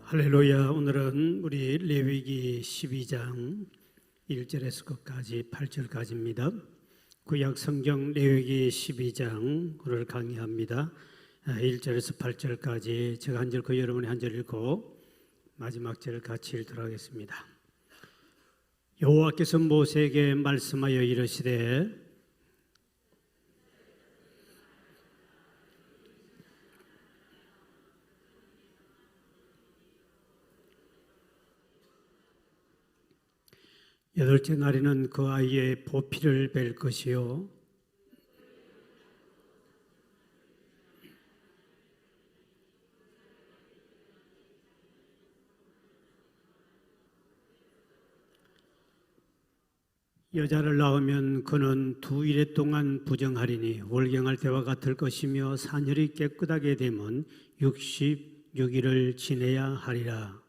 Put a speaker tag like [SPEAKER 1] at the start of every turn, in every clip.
[SPEAKER 1] 할렐루야. 오늘은 우리 레위기 12장 1절에서 끝까지 8절까지입니다. 구약 성경 레위기 12장을 강의합니다. 1절에서 8절까지 제가 한 절, 그 여러분이 한 절 읽고 마지막 절을 같이 읽도록 하겠습니다. 여호와께서 모세에게 말씀하여 이르시되 여덟째 날에는 그 아이의 보피를 벨 것이요 여자를 낳으면 그는 2일 동안 부정하리니 월경할 때와 같을 것이며 산혈이 깨끗하게 되면 66일을 지내야 하리라.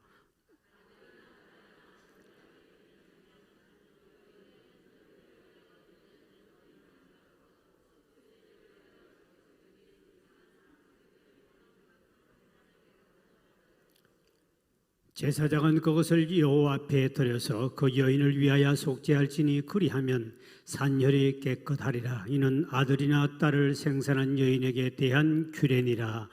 [SPEAKER 1] 제사장은 그것을 여호와 앞에 드려서 그 여인을 위하여 속죄할지니 그리하면 산혈이 깨끗하리라. 이는 아들이나 딸을 생산한 여인에게 대한 규례니라.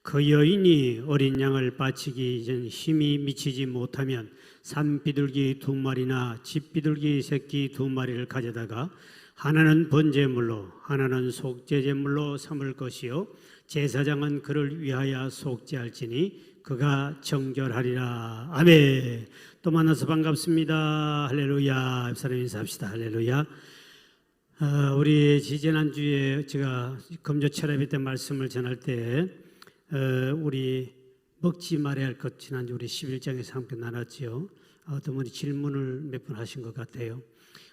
[SPEAKER 1] 그 여인이 어린 양을 바치기 전 힘이 미치지 못하면 산비둘기 2마리나 집비둘기 새끼 2마리를 가져다가 하나는 번제물로 하나는 속죄제물로 삼을 것이요 제사장은 그를 위하여 속죄할지니 그가 정결하리라. 아멘. 또 만나서 반갑습니다. 할렐루야. 옆사람 인사합시다. 할렐루야. 우리 지지난주에 제가 금조철합의 때 말씀을 전할 때 우리 먹지 말아야 할 것 지난주 우리 11장에서 함께 나눴죠. 어떤 분이 질문을 몇 번 하신 것 같아요.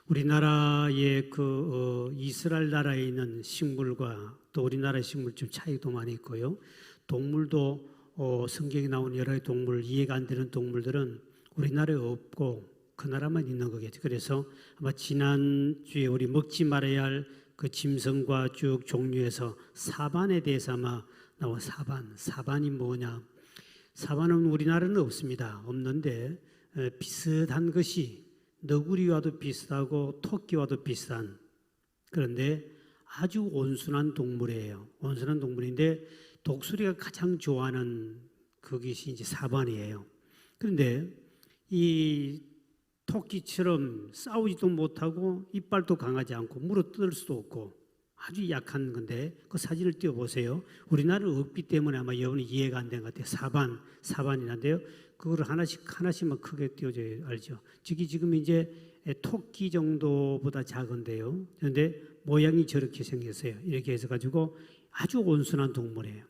[SPEAKER 1] 우리나라의 이스라엘 나라에 있는 식물과 또 우리나라의 식물 좀 차이도 많이 있고요. 동물도 성경에 나오는 여러 가지 동물, 이해가 안 되는 동물들은 우리나라에 없고 그 나라만 있는 거겠죠. 그래서 아마 지난주에 우리 먹지 말아야 할 그 짐승과 쭉 종류에서 사반에 대해서 아마 나온 사반이 뭐냐? 사반은 우리나라는 없습니다. 없는데 비슷한 것이 너구리와도 비슷하고 토끼와도 비슷한, 그런데 아주 온순한 동물이에요. 온순한 동물인데 독수리가 가장 좋아하는 그것이 이제 사반이에요. 그런데 이 토끼처럼 싸우지도 못하고 이빨도 강하지 않고 물어뜯을 수도 없고 아주 약한 건데 그 사진을 띄워보세요. 우리나라는 없기 때문에 아마 여러분이 이해가 안 된 것 같아요. 사반이란데요. 그걸 하나씩만 크게 띄워줘야 알죠. 지금 이제 토끼 정도보다 작은데요. 그런데 모양이 저렇게 생겼어요. 이렇게 해서 가지고 아주 온순한 동물이에요.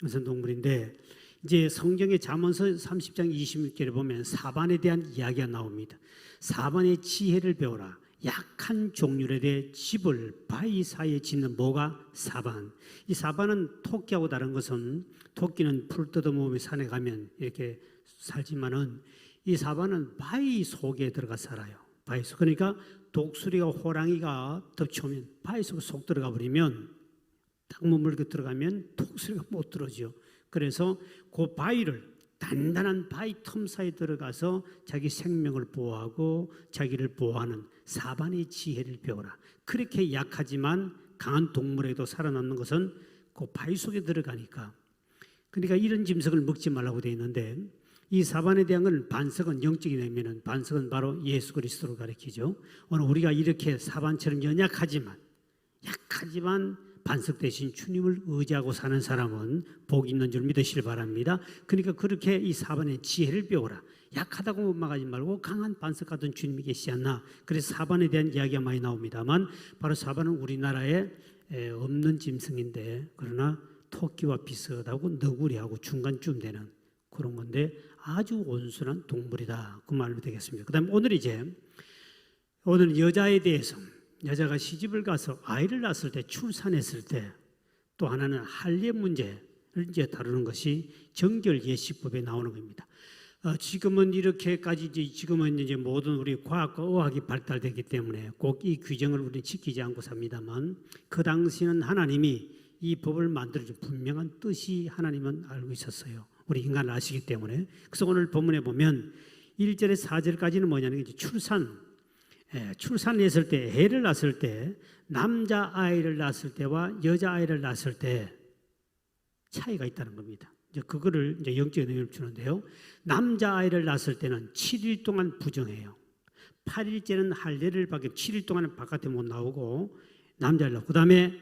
[SPEAKER 1] 온순한 동물인데 이제 성경의 잠언서 30장 26절에 보면 사반에 대한 이야기가 나옵니다. 사반의 지혜를 배워라. 약한 종류에 대해 집을 바위 사이에 짓는 뭐가 사반. 이 사반은 토끼하고 다른 것은 토끼는 풀 뜯어먹으며 산에 가면 이렇게 살지만은 이 사반은 바위 속에 들어가 살아요. 바위 속. 그러니까 독수리가 호랑이가 덮쳐오면 바위 속에 속 들어가 버리면 딱 머물게 들어가면 독수리가 못 들어오죠. 그래서 그 바위를 단단한 바위 틈 사이에 들어가서 자기 생명을 보호하고 자기를 보호하는 사반의 지혜를 배워라. 그렇게 약하지만 강한 동물에도 살아남는 것은 그 바위 속에 들어가니까. 그러니까 이런 짐승을 먹지 말라고 되어 있는데 이 사반에 대한 건 반석은 영적인 의미는 반석은 바로 예수 그리스도를 가리키죠. 오늘 우리가 이렇게 사반처럼 약하지만 반석 대신 주님을 의지하고 사는 사람은 복이 있는 줄 믿으시길 바랍니다. 그러니까 그렇게 이 사반의 지혜를 배워라. 약하다고 원망하지 말고 강한 반석 같은 주님이 계시지 않나. 그래서 사반에 대한 이야기가 많이 나옵니다만 바로 사반은 우리나라에 없는 짐승인데 그러나 토끼와 비슷하고 너구리하고 중간쯤 되는 그런 건데 아주 온순한 동물이다. 그 말로 되겠습니다. 그 다음에 오늘 여자에 대해서 여자가 시집을 가서 아이를 낳았을 때 출산했을 때 또 하나는 할례 문제를 이제 다루는 것이 정결 예식법에 나오는 겁니다. 지금은 이렇게까지 지금은 이제 모든 우리 과학과 의학이 발달되기 때문에 꼭 이 규정을 우리는 지키지 않고 삽니다만 그 당시는 하나님이 이 법을 만들어준 분명한 뜻이 하나님은 알고 있었어요. 우리 인간을 아시기 때문에. 그래서 오늘 본문에 보면 1절에 4절까지는 뭐냐면 이제 출산을 했을 때, 애를 낳았을 때, 남자아이를 낳았을 때와 여자아이를 낳았을 때 차이가 있다는 겁니다. 이제 그거를 이제 영적인 의미를 주는데요. 남자아이를 낳았을 때는 7일 동안 부정해요. 8일째는 할례를 받게 7일 동안은 바깥에 못 나오고 남자를 낳고, 그 다음에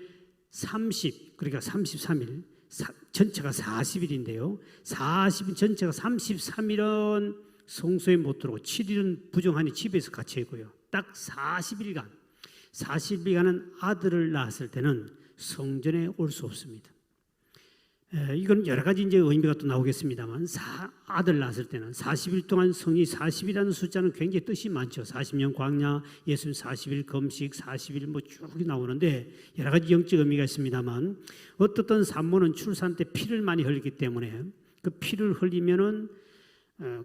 [SPEAKER 1] 30, 그러니까 33일, 전체가 40일인데요. 40일 전체가 33일은 성소에 못 들어오고 7일은 부정하니 집에서 갇혀 있고요. 딱 40일간은 아들을 낳았을 때는 성전에 올 수 없습니다. 이건 여러 가지 이제 의미가 또 나오겠습니다만, 아들 낳았을 때는 40일 동안 성이 40이라는 숫자는 굉장히 뜻이 많죠. 40년 광야, 예수님 40일 검식, 40일 뭐 쭉 나오는데 여러 가지 영적 의미가 있습니다만, 어떻든 산모는 출산 때 피를 많이 흘리기 때문에 그 피를 흘리면은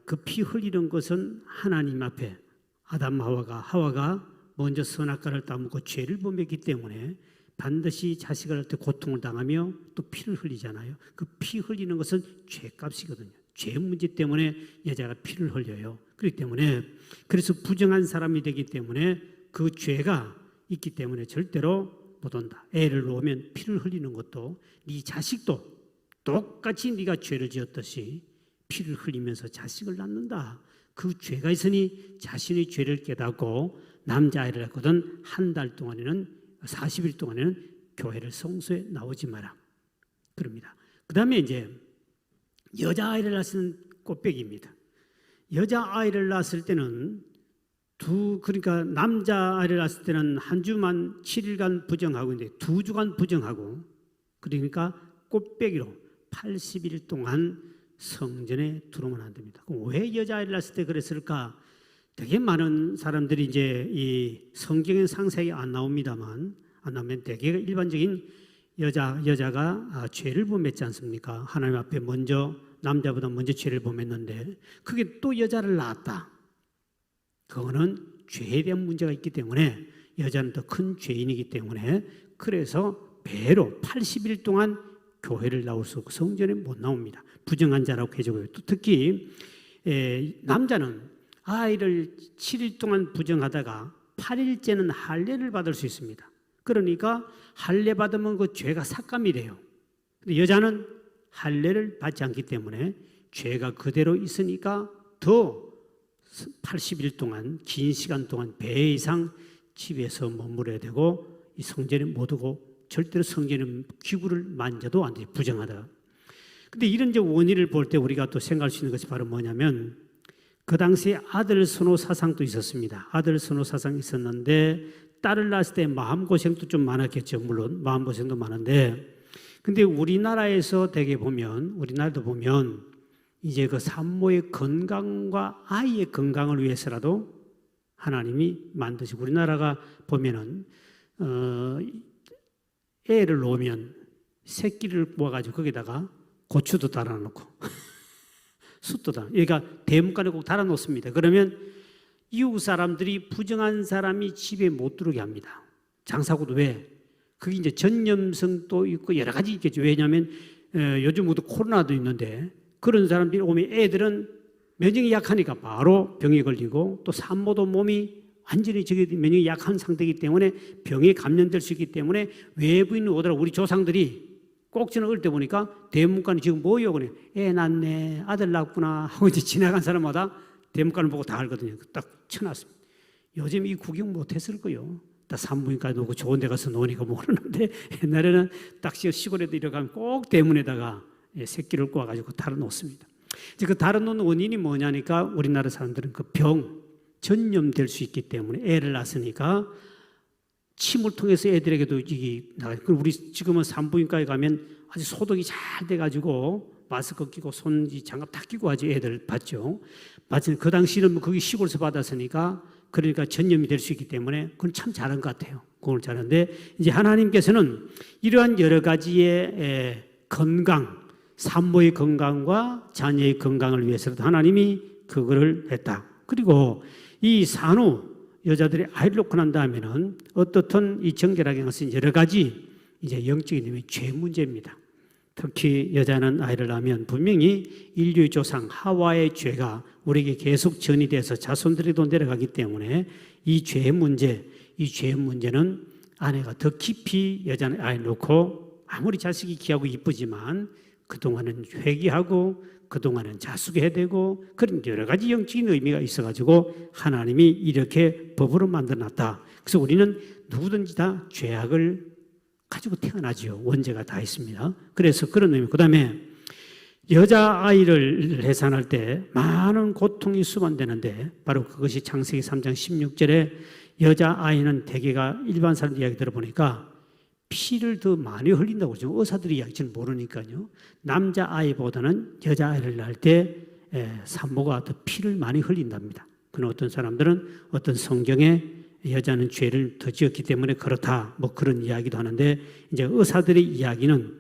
[SPEAKER 1] 그 피 흘리는 것은 하나님 앞에 아담 하와가 먼저 선악과를 따먹고 죄를 범했기 때문에 반드시 자식을 할 때 고통을 당하며 또 피를 흘리잖아요. 그 피 흘리는 것은 죄값이거든요. 죄 문제 때문에 여자가 피를 흘려요. 그렇기 때문에 그래서 부정한 사람이 되기 때문에 그 죄가 있기 때문에 절대로 못 온다. 애를 놓으면 피를 흘리는 것도 네 자식도 똑같이 네가 죄를 지었듯이 피를 흘리면서 자식을 낳는다. 그 죄가 있으니 자신의 죄를 깨닫고 남자아이를 낳거든 한 달 동안에는 40일 동안에는 교회를 성소에 나오지 마라. 그럽니다. 그 다음에 이제 여자아이를 낳은 꽃배기입니다. 여자아이를 낳았을 때는 그러니까 남자아이를 낳았을 때는 한 주만 7일간 부정하고 있는데 2주간 부정하고, 그러니까 꽃배기로 80일 동안 성전에 들어오면 안 됩니다. 그럼 왜 여자아이를 낳았을 때 그랬을까? 되게 많은 사람들이 이제 이 성경의 상세히 안 나옵니다만, 안 나오면 되게 일반적인 여자가 죄를 범했지 않습니까? 하나님 앞에 남자보다 먼저 죄를 범했는데 그게 또 여자를 낳았다. 그거는 죄에 대한 문제가 있기 때문에 여자는 더 큰 죄인이기 때문에 그래서 배로 80일 동안 교회를 나올 수 없고 성전에 못 나옵니다. 부정한 자라고 해주고요. 또 특히 남자는 아이를 7일 동안 부정하다가 8일째는 할례를 받을 수 있습니다. 그러니까 할례 받으면 그 죄가 삭감이 돼요. 근데 여자는 할례를 받지 않기 때문에 죄가 그대로 있으니까 더 80일 동안 긴 시간 동안 배 이상 집에서 머물러야 되고 이 성전에 못 오고 절대로 성전에 기구를 만져도 안 돼요. 부정하다가. 근데 이런 이제 원인을 볼 때 우리가 또 생각할 수 있는 것이 바로 뭐냐면, 그 당시에 아들 선호 사상도 있었습니다. 아들 선호 사상이 있었는데 딸을 낳았을 때 마음고생도 좀 많았겠죠. 물론 마음고생도 많은데, 근데 우리나라에도 보면 이제 그 산모의 건강과 아이의 건강을 위해서라도 하나님이 만드시고, 우리나라가 보면은 애를 놓으면 새끼를 모아가지고 거기다가 고추도 달아놓고 숯도 달아. 그러니까 대문간에 꼭 달아놓습니다. 그러면 이웃 사람들이 부정한 사람이 집에 못 들어오게 합니다. 장사고도 왜? 그게 이제 전염성도 있고 여러 가지 있겠죠. 왜냐하면 요즘 모두 코로나도 있는데 그런 사람들이 오면 애들은 면역이 약하니까 바로 병에 걸리고, 또 산모도 몸이 완전히 면역이 약한 상태이기 때문에 병에 감염될 수 있기 때문에 외부인 오더라고. 우리 조상들이 꼭 저는 어릴 때 보니까 대문간에 지금 뭐요? 그래. 애 낳네, 아들 낳았구나 하고 이제 지나간 사람마다 대문간을 보고 다 알거든요. 딱 쳐놨습니다. 요즘 이 구경 못했을 거요. 다 산부인과에 놓고 좋은 데 가서 노니까 모르는데 옛날에는 딱 시골에도 이러가면 꼭 대문에다가 새끼를 꼬아가지고 달아놓습니다. 이제 그 달아놓는 원인이 뭐냐니까 우리나라 사람들은 그 전염될 수 있기 때문에 애를 낳았으니까 침을 통해서 애들에게도 이게 나가요. 우리 지금은 산부인과에 가면 아주 소독이 잘 돼가지고 마스크 끼고 손 장갑 다 끼고 아주 애들 봤죠. 마치 그 당시는 뭐 거기 시골에서 받았으니까 그러니까 전염이 될 수 있기 때문에 그건 참 잘한 것 같아요. 그걸 잘하는데 이제 하나님께서는 이러한 여러 가지의 건강, 산모의 건강과 자녀의 건강을 위해서도 하나님이 그거를 했다. 그리고 이 산후 여자들이 아이를 놓고 난 다음에는 어떻든 이 정결하게 것은 여러 가지 이제 영적인 의미 죄 문제입니다. 특히 여자는 아이를 낳으면 분명히 인류의 조상 하와의 죄가 우리에게 계속 전이돼서 자손들에게도 내려가기 때문에 이 죄의 문제는 아내가 더 깊이 여자는 아이를 놓고 아무리 자식이 귀하고 이쁘지만 그동안은 회개하고 그동안은 자숙해야 되고 그런 여러 가지 영적인 의미가 있어가지고 하나님이 이렇게 법으로 만들어놨다. 그래서 우리는 누구든지 다 죄악을 가지고 태어나지요. 원죄가 다 있습니다. 그래서 그런 의미. 그 다음에 여자아이를 해산할 때 많은 고통이 수반되는데 바로 그것이 창세기 3장 16절에 여자아이는 대개가 일반 사람 이야기 들어보니까 피를 더 많이 흘린다고 그러죠. 의사들이 이야기는 모르니까요. 남자아이보다는 여자아이를 낳을 때 산모가 더 피를 많이 흘린답니다. 그러나 어떤 사람들은 어떤 성경에 여자는 죄를 더 지었기 때문에 그렇다 뭐 그런 이야기도 하는데 이제 의사들의 이야기는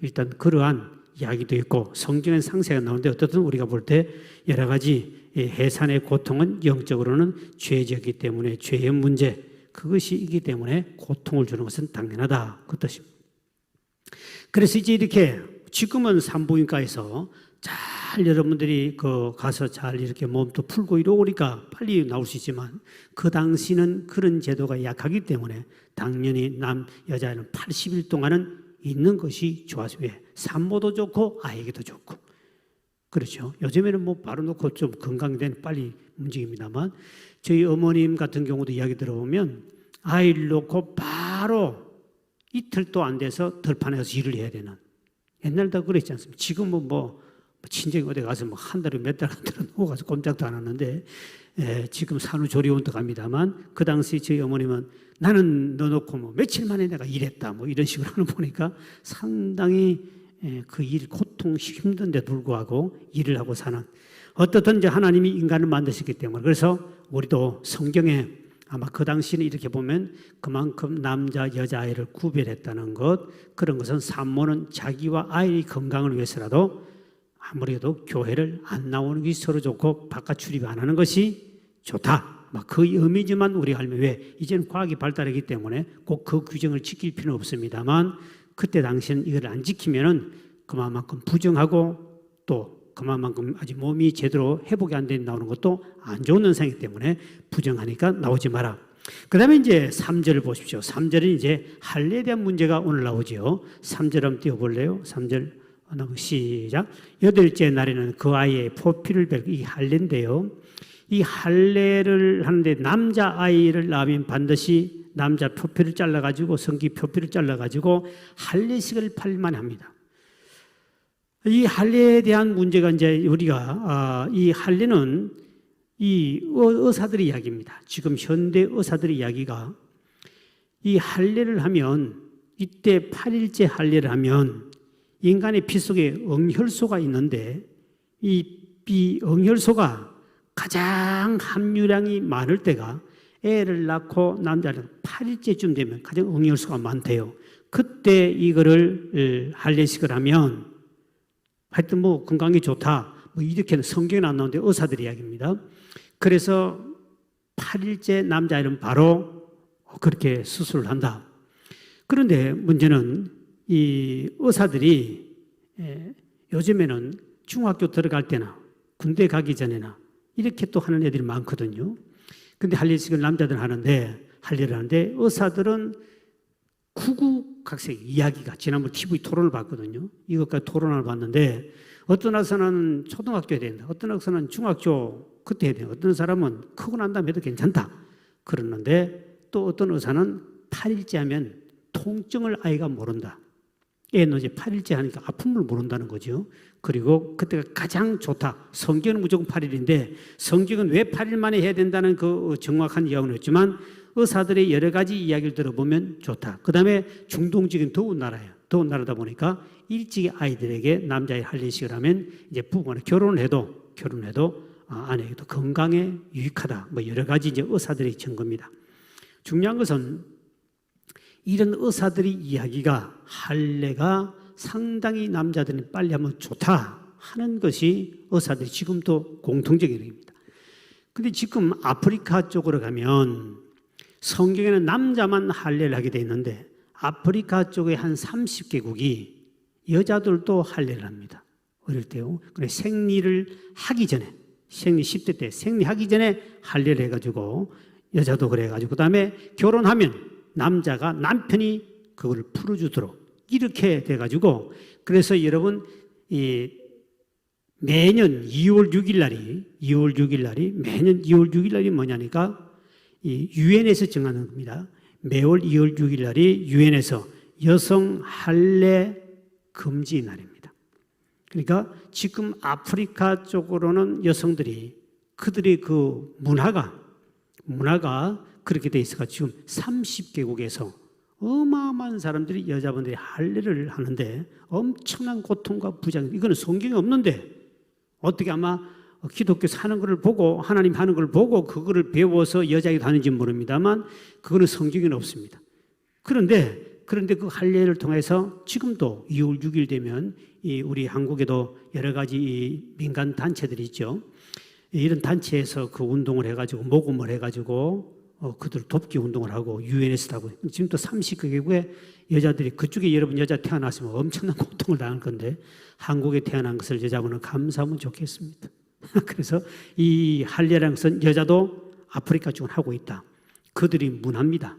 [SPEAKER 1] 일단 그러한 이야기도 있고 성경엔 상세가 나오는데 어떻든 우리가 볼 때 여러 가지 해산의 고통은 영적으로는 죄지었기 때문에 죄의 문제 그것이 있기 때문에 고통을 주는 것은 당연하다 그 뜻입니다. 그래서 이제 이렇게 지금은 산부인과에서 잘 여러분들이 가서 잘 이렇게 몸도 풀고 이러니까 빨리 나올 수 있지만 그 당시는 그런 제도가 약하기 때문에 당연히 여자는 80일 동안은 있는 것이 좋았어요. 왜? 산모도 좋고 아이에게도 좋고 그렇죠. 요즘에는 뭐 바로 놓고 좀 건강된 빨리 움직입니다만 저희 어머님 같은 경우도 이야기 들어보면 아이를 놓고 바로 이틀도 안 돼서 들판에 가서 일을 해야 되는 옛날도 그랬지 않습니까? 지금은 뭐 친정에 어디 가서 뭐 한 달에 몇 달 누워 가서 꼼짝도 안 하는데 지금 산후조리원도 갑니다만 그 당시 저희 어머님은 나는 넣어놓고 뭐 며칠 만에 내가 일했다 뭐 이런 식으로 하는 보니까 상당히 그 일 고통 힘든데 불구하고 일을 하고 사는 어떻든 이제 하나님이 인간을 만드셨기 때문에 그래서 우리도 성경에 아마 그 당시는 이렇게 보면 그만큼 남자 여자아이를 구별했다는 것 그런 것은 산모는 자기와 아이의 건강을 위해서라도 아무래도 교회를 안 나오는 것이 서로 좋고 바깥 출입 안 하는 것이 좋다. 막 그 의미지만 우리가 알면 왜 이제는 과학이 발달하기 때문에 꼭 그 규정을 지킬 필요는 없습니다만 그때 당시는 이걸 안 지키면은 그만큼 부정하고 또 그만큼 아직 몸이 제대로 회복이 안 돼 나오는 것도 안 좋은 현상이기 때문에 부정하니까 나오지 마라. 그 다음에 이제 3절을 보십시오. 3절은 이제 할례에 대한 문제가 오늘 나오죠. 3절 한번 띄워볼래요? 3절 시작. 8째 날에는 그 아이의 포피를 벨고 이 할례인데요. 이 할례를 하는데 남자아이를 낳으면 반드시 남자 표피를 잘라가지고 성기 표피를 잘라가지고 할례식을 8일만에 합니다. 이 할례에 대한 문제가 이제 우리가 이 할례는 이 의사들의 이야기입니다. 지금 현대 의사들의 이야기가 이 할례를 하면 이때 8일째 할례를 하면 인간의 피 속에 응혈소가 있는데 이 응혈소가 가장 함유량이 많을 때가 애를 낳고 남자는 8일째쯤 되면 가장 응혈소가 많대요. 그때 이거를 할례식을 하면 하여튼 뭐 건강이 좋다. 뭐 이렇게는 성경에 안 나오는데 의사들 이야기입니다. 그래서 8일째 남자애는 바로 그렇게 수술을 한다. 그런데 문제는 이 의사들이 요즘에는 중학교 들어갈 때나 군대 가기 전에나 이렇게 또 하는 애들이 많거든요. 근데 할례식을 남자들 하는데 할례를 하는데 의사들은 구구각색 이야기가 지난번 TV 토론을 봤거든요. 이것까지 토론을 봤는데 어떤 의사는 초등학교에 된다. 어떤 의사는 중학교 그때 해야 된다. 어떤 사람은 크고 난 다음에 해도 괜찮다. 그러는데 또 어떤 의사는 8일째 하면 통증을 아이가 모른다. 애는 이제 8일째 하니까 아픔을 모른다는 거죠. 그리고 그때가 가장 좋다. 성경은 무조건 8일인데 성경은 왜 8일 만에 해야 된다는 그 정확한 이야기는 없지만 의사들의 여러 가지 이야기를 들어보면 좋다. 그 다음에 중동적인 더운 나라예요. 더운 나라다 보니까 일찍이 아이들에게 남자의 할례식을 하면 이제 부부간에 결혼을 해도 아내에게도 건강에 유익하다. 뭐 여러 가지 이제 의사들의 증거입니다. 중요한 것은 이런 의사들의 이야기가 할례가 상당히 남자들이 빨리 하면 좋다 하는 것이 의사들이 지금도 공통적인 얘기입니다. 그런데 지금 아프리카 쪽으로 가면 성경에는 남자만 할례를 하게 돼 있는데 아프리카 쪽의 한 30개국이 여자들도 할례를 합니다. 어릴 때요. 그래 생리를 하기 전에, 생리 10대 때 생리하기 전에 할례를 해가지고 여자도 그래가지고 그다음에 결혼하면 남자가 남편이 그걸 풀어주도록 이렇게 돼가지고 그래서 여러분 이 매년 2월 6일 날이 매년 2월 6일 날이 뭐냐니까 이 유엔에서 정하는 겁니다. 매월 2월 6일 날이 유엔에서 여성 할례 금지 날입니다. 그러니까 지금 아프리카 쪽으로는 여성들이 그들의 그 문화가 그렇게 돼 있어가 지금 30개국에서 어마어마한 사람들이 여자분들이 할례를 하는데 엄청난 고통과 부장, 이거는 성경에 없는데 어떻게 아마 기독교 사는 것을 보고 하나님 하는 걸 보고 그거를 배워서 여자에게 하는지 모릅니다만 그거는 성경에는 없습니다. 그런데 그 할례를 통해서 지금도 2월 6일 되면 우리 한국에도 여러 가지 이 민간 단체들이 있죠. 이런 단체에서 그 운동을 해가지고 모금을 해가지고 그들 돕기 운동을 하고 유엔에서도 하고 지금 또 30개국의 여자들이 그쪽에 여러분 여자 태어났으면 엄청난 고통을 당할 건데 한국에 태어난 것을 여자분은 감사하면 좋겠습니다. 그래서 이 할례라는 것은 여자도 아프리카 쪽은 하고 있다. 그들이 문화입니다.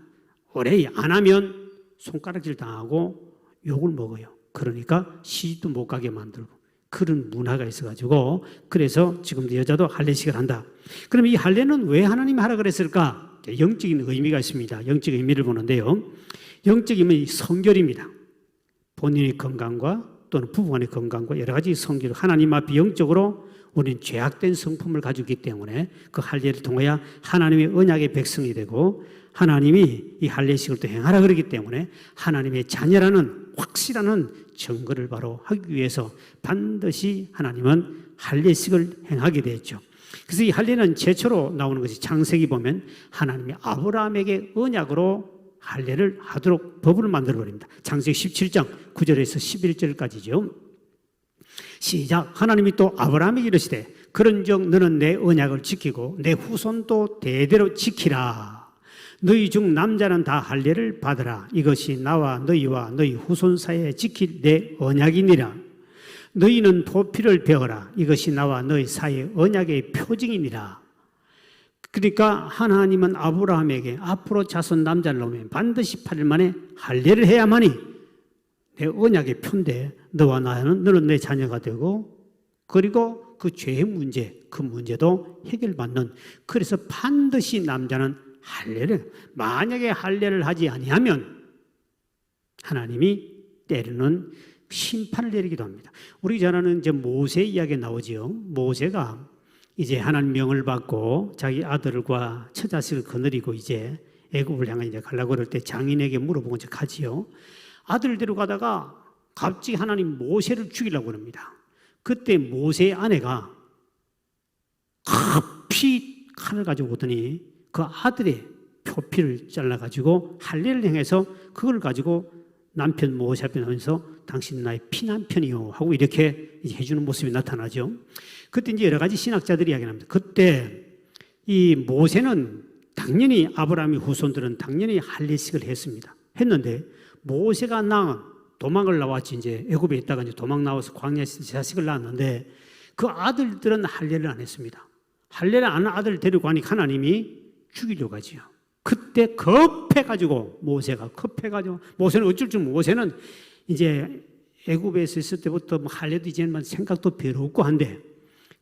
[SPEAKER 1] 오래 안 하면 손가락질 당하고 욕을 먹어요. 그러니까 시집도 못 가게 만들고 그런 문화가 있어가지고 그래서 지금도 여자도 할례식을 한다. 그럼 이 할례는 왜 하나님이 하라 그랬을까? 영적인 의미가 있습니다. 영적 의미를 보는데요. 영적 의미는 성결입니다. 본인의 건강과 또는 부부간의 건강과 여러 가지 성결, 하나님 앞에 영적으로 우리는 죄악된 성품을 가지고 있기 때문에 그 할례를 통하여 하나님의 언약의 백성이 되고 하나님이 이 할례식을 또 행하라 그러기 때문에 하나님의 자녀라는 확실한 증거를 바로 하기 위해서 반드시 하나님은 할례식을 행하게 되었죠. 그래서 이 할례는 최초로 나오는 것이 창세기 보면 하나님이 아브라함에게 언약으로 할례를 하도록 법을 만들어 버립니다. 창세기 17장 9절에서 11절까지죠. 시작. 하나님이 또 아브라함에게 이르시되 그런즉 너는 내 언약을 지키고 내 후손도 대대로 지키라. 너희 중 남자는 다 할례를 받으라. 이것이 나와 너희와 너희 후손 사이에 지킬 내 언약이니라. 너희는 도피를 배워라. 이것이 나와 너희 사이의 언약의 표징이니라. 그러니까 하나님은 아브라함에게 앞으로 자손 남자를 낳으면 반드시 8일 만에 할례를 해야만이 내 언약의 표인데 너와 너는 내 자녀가 되고 그리고 그 죄의 문제, 그 문제도 해결받는 그래서 반드시 남자는 할례를 만약에 할례를 하지 아니하면 하나님이 때로는 심판을 내리기도 합니다. 우리 잘 아는 이제 모세 이야기 나오지요. 모세가 이제 하나님 명을 받고 자기 아들과 처자식을 거느리고 이제 애굽을 향해 이제 가려고 그럴 때 장인에게 물어보고 이제 가지요. 아들 데려가다가 갑자기 하나님 모세를 죽이려고 합니다. 그때 모세의 아내가 급히 칼을 가지고 오더니 그 아들의 표피를 잘라가지고 할례를 행해서 그걸 가지고 남편 모세 앞에 나오면서 당신 나의 피남편이요 하고 이렇게 해주는 모습이 나타나죠. 그때 이제 여러 가지 신학자들이 이야기합니다. 그때 이 모세는 당연히 아브라함의 후손들은 당연히 할례식을 했는데 모세가 낳은 도망을 나왔지 이제 애굽에 있다가 이제 도망 나와서 광야에서 자식을 낳았는데 그 아들들은 할례를 안 했습니다. 할례를 안 한 아들을 데리고 가니까 하나님이 죽이려고 하지요. 그때 급해가지고 모세는 어쩔 줄 모세는 이제 애굽에서 있을 때부터 뭐 할례도 이제는 생각도 별로 없고 한데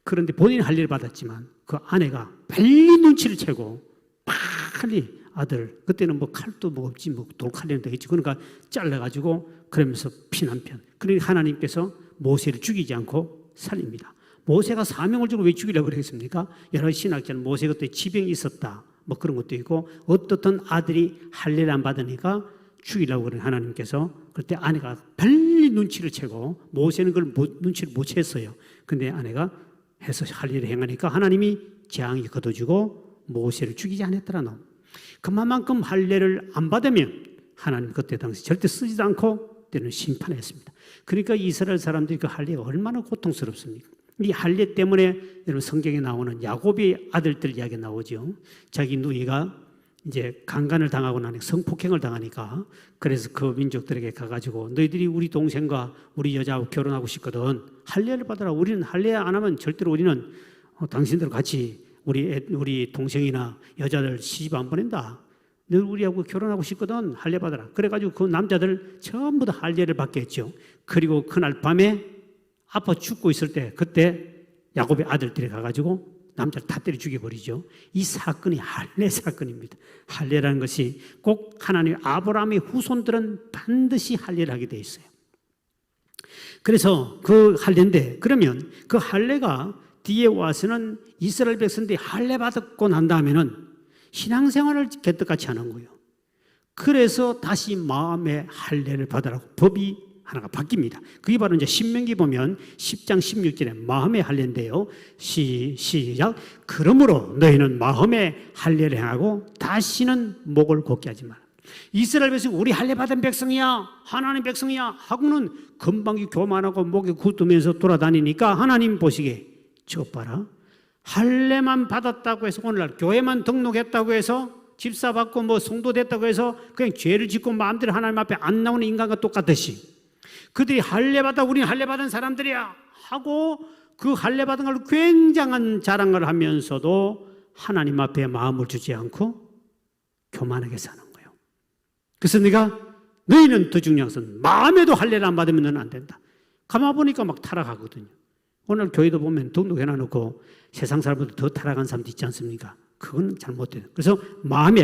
[SPEAKER 1] 그런데 본인이 할례를 받았지만 그 아내가 빨리 눈치를 채고 빨리 아들 그때는 뭐 칼도 뭐 없지 뭐 돌칼이라는 데 있지 그러니까 잘라가지고 그러면서 피남편 그러니까 하나님께서 모세를 죽이지 않고 살립니다. 모세가 사명을 주고 왜 죽이려고 그랬습니까? 여러 신학자는 모세 그때 지병이 있었다 뭐 그런 것도 있고 어떻든 아들이 할례를 안 받으니까 죽이려고 그런 하나님께서 그때 아내가 빨리 눈치를 채고 모세는 그걸 눈치를 못 챘어요. 근데 아내가 해서 할례를 행하니까 하나님이 재앙이 걷어주고 모세를 죽이지 않았더라. 그만큼 할례를 안 받으면 하나님 그때 당시 절대 쓰지도 않고 때는 심판했습니다. 그러니까 이스라엘 사람들이 그 할례가 얼마나 고통스럽습니까? 이 할례 때문에 여러분 성경에 나오는 야곱의 아들들 이야기 나오죠. 자기 누이가 이제 강간을 당하고 나니까 성폭행을 당하니까 그래서 그 민족들에게 가가지고 너희들이 우리 동생과 우리 여자하고 결혼하고 싶거든 할례를 받아라. 우리는 할례 안 하면 절대로 우리는 당신들 같이 우리 동생이나 여자들 시집 안 보낸다. 너 우리하고 결혼하고 싶거든 할례 받아라. 그래가지고 그 남자들 전부 다 할례를 받게 했죠. 그리고 그날 밤에 아파 죽고 있을 때 그때 야곱의 아들들이 가가지고 남자를 다 때려 죽여버리죠. 이 사건이 할례 사건입니다. 할례라는 것이 꼭 하나님 아브라함의 후손들은 반드시 할례를 하게 돼 있어요. 그래서 그 할례인데 그러면 그 할례가 뒤에 와서는 이스라엘 백성들이 할례 받고 난 다음에는 신앙생활을 개떡같이 하는 거예요. 그래서 다시 마음의 할례를 받으라고 법이 하나가 바뀝니다. 그게 바로 이제 신명기 보면 10장 16절에 마음의 할례인데요. 시작. 그러므로 너희는 마음의 할례를 행하고 다시는 목을 곧게 하지 마라. 이스라엘 백성 우리 할례 받은 백성이야 하나님 백성이야 하고는 금방이 교만하고 목에 굳으면서 돌아다니니까 하나님 보시기에 저 봐라 할례만 받았다고 해서 오늘날 교회만 등록했다고 해서 집사 받고 뭐 성도 됐다고 해서 그냥 죄를 짓고 마음대로 하나님 앞에 안 나오는 인간과 똑같듯이 그들이 할례 받아 우리는 할례 받은 사람들이야 하고 그 할례 받은 걸 굉장한 자랑을 하면서도 하나님 앞에 마음을 주지 않고 교만하게 사는 거예요. 그래서 너희는 더 중요한 것은 마음에도 할례를 안 받으면 너는 안 된다. 가만 보니까 막 타락하거든요. 오늘 교회도 보면 등록해놔놓고 세상 사람보다 더 타락한 사람도 있지 않습니까? 그건 잘못돼요. 그래서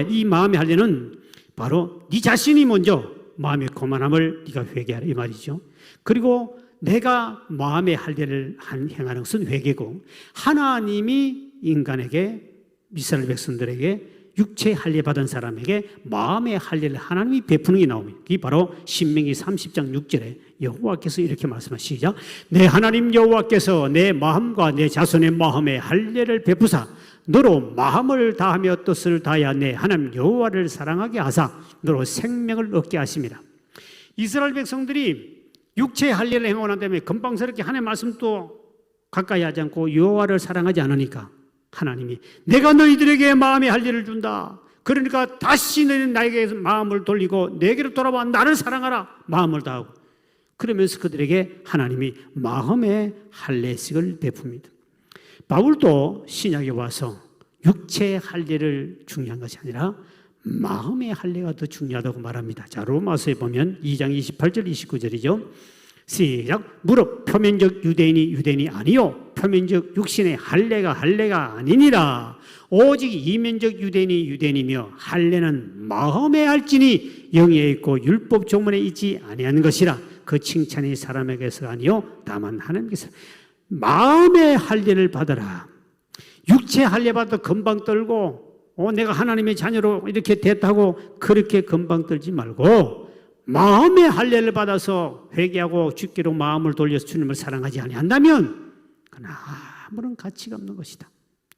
[SPEAKER 1] 이 마음의 할례는 바로 네 자신이 먼저 마음의 교만함을 네가 회개하라 이 말이죠. 그리고 내가 마음의 할례를 행하는 것은 회개고 하나님이 인간에게 이스라엘 백성들에게 육체 할례 받은 사람에게 마음의 할례를 하나님이 베푸는 게 나옵니다. 이게 바로 신명기 30장 6절에 여호와께서 이렇게 말씀하시죠. 내 하나님 여호와께서 내 마음과 내 자손의 마음에 할례를 베푸사 너로 마음을 다하며 뜻을 다하여 내 하나님 여호와를 사랑하게 하사 너로 생명을 얻게 하십니다. 이스라엘 백성들이 육체 할례를 행하고 난 다음에 금방스럽게 하나님의 말씀도 가까이 하지 않고 여호와를 사랑하지 않으니까 하나님이 내가 너희들에게 마음의 할례를 준다. 그러니까 다시 너희는 나에게 마음을 돌리고 내게로 돌아와 나를 사랑하라 마음을 다하고 그러면서 그들에게 하나님이 마음의 할례식을 베풉니다. 바울도 신약에 와서 육체의 할례를 중요한 것이 아니라 마음의 할례가 더 중요하다고 말합니다. 자, 로마서에 보면 2장 28절 29절이죠. 시작. 무릇 표면적 유대인이 아니요 표면적 육신의 할례가 아니니라. 오직 이면적 유대인이며 할례는 마음에 할지니 영에 있고 율법 조문에 있지 아니하는 것이라. 그 칭찬이 사람에게서 아니요 다만 하나님께서. 마음의 할례를 받아라. 육체 할례 받아 금방 떨고 내가 하나님의 자녀로 이렇게 됐다고 그렇게 금방 떨지 말고 마음의 할례를 받아서 회개하고 주께로 마음을 돌려서 주님을 사랑하지 아니한다면 그건 아무런 가치가 없는 것이다.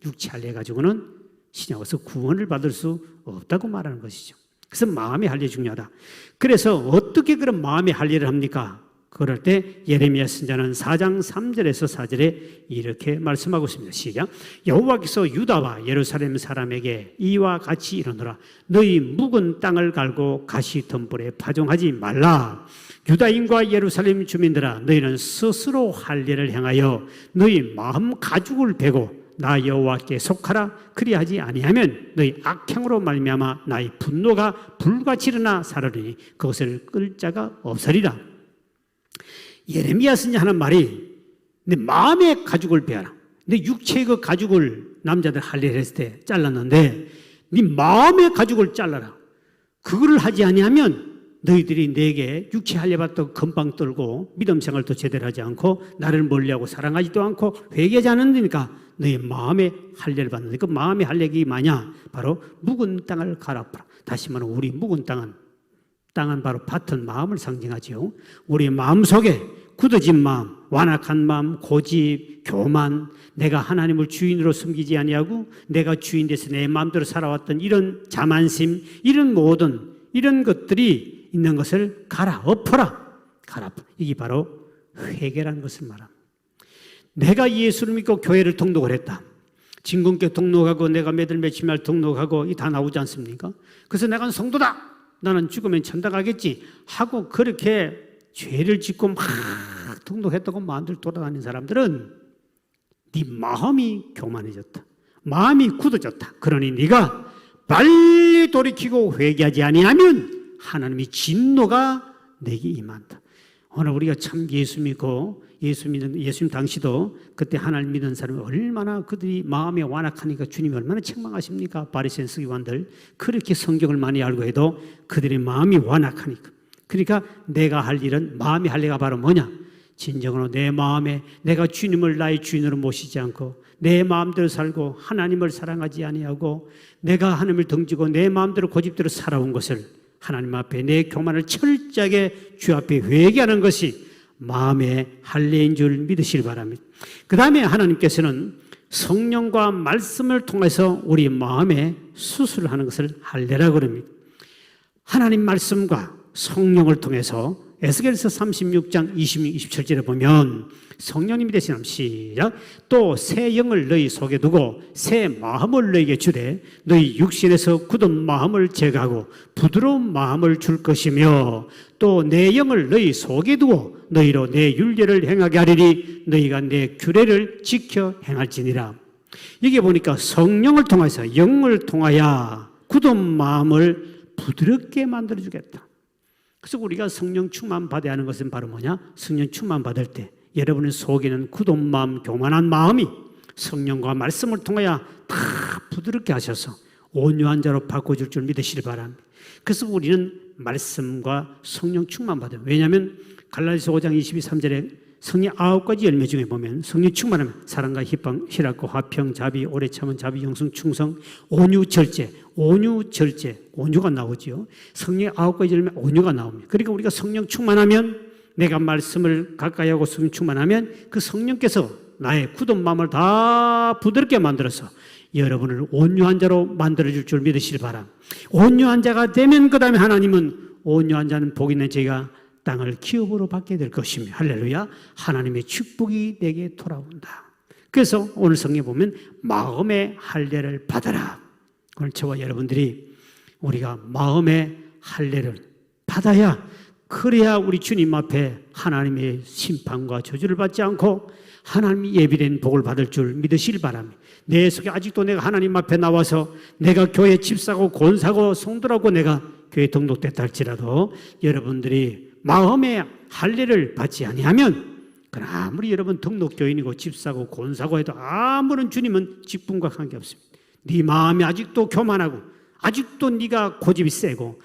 [SPEAKER 1] 육체 할례 가지고는 신약에서 구원을 받을 수 없다고 말하는 것이죠. 그래서 마음의 할례 중요하다. 그래서 어떻게 그런 마음의 할례를 합니까? 그럴 때 예레미야 선지자는 4장 3절에서 4절에 이렇게 말씀하고 있습니다. 시작. 여호와께서 유다와 예루살렘 사람에게 이와 같이 이르노라. 너희 묵은 땅을 갈고 가시덤불에 파종하지 말라. 유다인과 예루살렘 주민들아 너희는 스스로 할례를 행하여 너희 마음 가죽을 베고 나 여호와께 속하라. 그리하지 아니하면 너희 악행으로 말미암아 나의 분노가 불같이 일어나 사르리니 그것을 끌 자가 없으리라. 예레미야 선지자 하는 말이 내 마음의 가죽을 베어라. 내 육체의 그 가죽을 남자들 할례를 했을 때 잘랐는데 네 마음의 가죽을 잘라라. 그거를 하지 아니하면 너희들이 내게 육체 할례 받다고 금방 떨고 믿음 생활도 제대로 하지 않고 나를 멀리하고 사랑하지도 않고 회개하지 않는다니까 너희 마음의 할례를 받는데 그 마음의 할례가 뭐냐? 바로 묵은 땅을 갈아엎어라. 다시 말하면 우리 묵은 땅은 바로 밭은 마음을 상징하지요. 우리 마음속에 굳어진 마음, 완악한 마음, 고집, 교만, 내가 하나님을 주인으로 섬기지 아니하고 내가 주인 돼서 내 마음대로 살아왔던 이런 자만심, 이런 모든 이런 것들이 있는 것을 갈아엎어라. 이게 바로 회개라는 것을 말합니다. 내가 예수를 믿고 교회를 등록을 했다. 진군께 등록하고 내가 몇월 며칠 날 등록하고 이 다 나오지 않습니까? 그래서 내가 성도다, 나는 죽으면 천당 가겠지 하고 그렇게 죄를 짓고 막 등록했다고 마음대로 돌아다니는 사람들은 네 마음이 교만해졌다, 마음이 굳어졌다. 그러니 네가 빨리 돌이키고 회개하지 아니하면 하나님의 진노가 내게 임한다. 오늘 우리가 참 예수 믿고 예수님 당시도 그때 하나님 믿는 사람이 얼마나 그들이 마음이 완악하니까 주님이 얼마나 책망하십니까? 바리새인 서기관들 그렇게 성경을 많이 알고 해도 그들의 마음이 완악하니까. 그러니까 내가 할 일은, 마음이 할 일가 바로 뭐냐? 진정으로 내 마음에 내가 주님을 나의 주인으로 모시지 않고 내 마음대로 살고 하나님을 사랑하지 아니하고 내가 하나님을 등지고 내 마음대로 고집대로 살아온 것을 하나님 앞에 내 교만을 철저하게 주 앞에 회개하는 것이 마음의 할례인 줄 믿으시기 바랍니다. 그 다음에 하나님께서는 성령과 말씀을 통해서 우리 마음에 수술을 하는 것을 할례라고 합니다. 하나님 말씀과 성령을 통해서 에스겔서 36장 26, 27절에 보면 성령님이 되신 하나님, 시작. 또 새 영을 너희 속에 두고 새 마음을 너희에게 주되 너희 육신에서 굳은 마음을 제거하고 부드러운 마음을 줄 것이며 또 내 영을 너희 속에 두고 너희로 내 율례를 행하게 하리니 너희가 내 규례를 지켜 행할지니라. 여기 보니까 성령을 통해서, 영을 통하여 굳은 마음을 부드럽게 만들어주겠다. 그래서 우리가 성령 충만 받아야 하는 것은 바로 뭐냐? 성령 충만 받을 때 여러분의 속에는 굳은 마음, 교만한 마음이 성령과 말씀을 통하여 다 부드럽게 하셔서 온유한 자로 바꿔줄 줄 믿으시기 바랍니다. 그래서 우리는 말씀과 성령 충만 받아요. 왜냐하면 갈라디아서 5장 22~23절에 성령 9가지 열매 중에 보면 성령 충만하면 사랑과 희락과 화평, 자비, 오래 참은 자비, 영성, 충성, 온유, 절제, 온유가 나오죠. 성령 9가지 열매 온유가 나옵니다. 그러니까 우리가 성령 충만하면, 내가 말씀을 가까이 하고 성령 충만하면 그 성령께서 나의 굳은 마음을 다 부드럽게 만들어서 여러분을 온유한 자로 만들어줄 줄 믿으시기 바랍니다. 온유한 자가 되면 그 다음에 하나님은 온유한 자는 복 있는 제가 땅을 기업으로 받게 될 것입니다. 할렐루야. 하나님의 축복이 내게 돌아온다. 그래서 오늘 성경에 보면 마음의 할례를 받아라. 오늘 저와 여러분들이 우리가 마음의 할례를 받아야, 그래야 우리 주님 앞에 하나님의 심판과 저주를 받지 않고 하나님이 예비된 복을 받을 줄 믿으시길 바랍니다. 내 속에 아직도 내가 하나님 앞에 나와서 내가 교회 집사고 권사고 성도라고 내가 교회 등록됐다 할지라도 여러분들이 마음의 할례를 받지 아니하면, 그러나 아무리 여러분 등록교인이고 집사고 권사고 해도 아무런 주님은 직분과 관계없습니다. 네 마음이 아직도 교만하고 아직도 네가 고집이 세고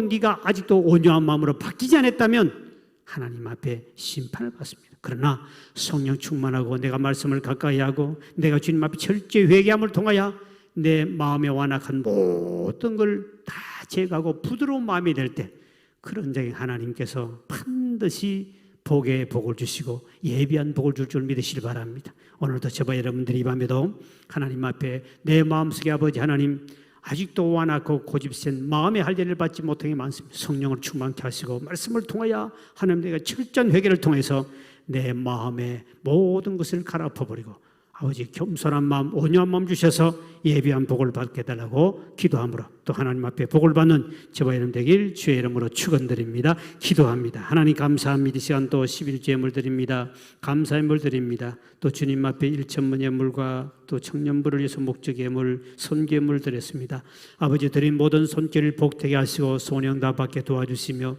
[SPEAKER 1] 네가 아직도 온유한 마음으로 바뀌지 않았다면 하나님 앞에 심판을 받습니다. 그러나 성령 충만하고 내가 말씀을 가까이 하고 내가 주님 앞에 철저히 회개함을 통하여 내 마음에 완악한 모든 걸 다 제거하고 부드러운 마음이 될 때 그런 자에게 하나님께서 반드시 복에 복을 주시고 예비한 복을 줄 줄 믿으시기 바랍니다. 오늘도 저와 여러분들이 이 밤에도 하나님 앞에 내 마음속에 아버지 하나님, 아직도 완악하고 고집센 마음의 할례를 받지 못한 게 많습니다. 성령을 충만케 하시고 말씀을 통하여 하나님, 내가 철저한 회개를 통해서 내 마음의 모든 것을 갈아엎어버리고 아버지 겸손한 마음, 온유한 마음 주셔서 예비한 복을 받게 해달라고 기도함으로, 또 하나님 앞에 복을 받는 저와 여러분 되길 주의 이름으로 축원드립니다. 기도합니다. 하나님 감사합니다. 이 시간 또 11제물 드립니다. 감사의 물 드립니다. 또 주님 앞에 1천문 예물과 또 청년부를 위해서 목적 예물, 손괴물 드렸습니다. 아버지 드린 모든 손길을 복되게 하시고 소령 다 받게 도와주시며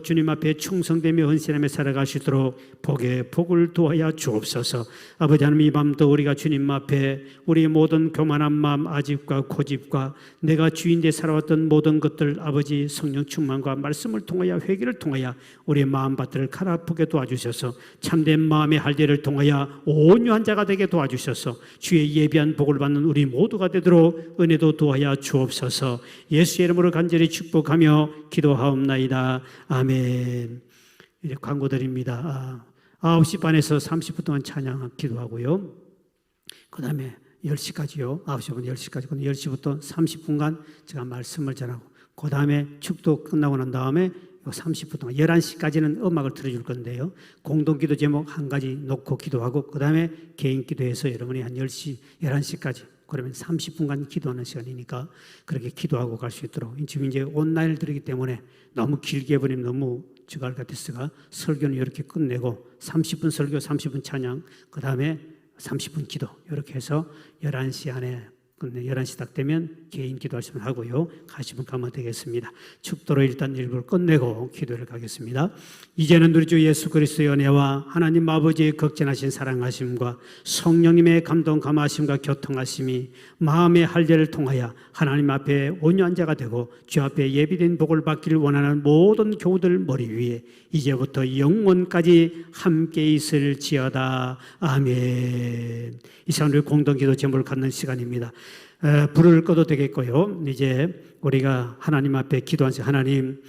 [SPEAKER 1] 주님 앞에 충성되며 헌신하며 살아가시도록 복에 복을 도하여 주옵소서. 아버지 하나님, 이 밤도 우리가 주님 앞에 우리의 모든 교만한 마음, 아집과 고집과 내가 주인되어 살아왔던 모든 것들 아버지 성령 충만과 말씀을 통하여 회개를 통하여 우리의 마음밭을 갈아엎게 도와주셔서 참된 마음의 할례를 통하여 온유한 자가 되게 도와주셔서 주의 예비한 복을 받는 우리 모두가 되도록 은혜도 도하여 주옵소서. 예수의 이름으로 간절히 축복하며 기도하옵나이다. 아멘. 이제 광고 드립니다. 9시 반에서 30분 동안 찬양 기도하고요. 그 다음에 10시까지요. 9시부터 10시까지. 10시부터 30분간 제가 말씀을 전하고, 그 다음에 축도 끝나고 난 다음에 30분 동안 11시까지는 음악을 틀어줄 건데요. 공동기도 제목 한 가지 놓고 기도하고 그 다음에 개인 기도해서 여러분이 한 10시, 11시까지 그러면 30분간 기도하는 시간이니까 그렇게 기도하고 갈 수 있도록 지금 이제 온라인을 들으기 때문에 너무 길게 해버리면 너무 저갈 같았으니까 설교는 이렇게 끝내고 30분 설교, 30분 찬양, 그 다음에 30분 기도 이렇게 해서 11시 안에 끝내 11시 딱 되면 개인 기도하시면 하고요. 가시면 가면 되겠습니다. 축도로 일단 일부를 끝내고 기도를 가겠습니다. 이제는 우리 주 예수 그리스도의 은혜와 하나님 아버지의 극진하신 사랑하심과 성령님의 감동 감화하심과 교통하심이 마음의 할례를 통하여 하나님 앞에 온유한 자가 되고 주 앞에 예비된 복을 받기를 원하는 모든 교우들 머리 위에 이제부터 영원까지 함께 있을지어다. 아멘. 이 시간 우리 공동기도 제목을 갖는 시간입니다. 불을 꺼도 되겠고요. 이제 우리가 하나님 앞에 기도한 시간, 하나님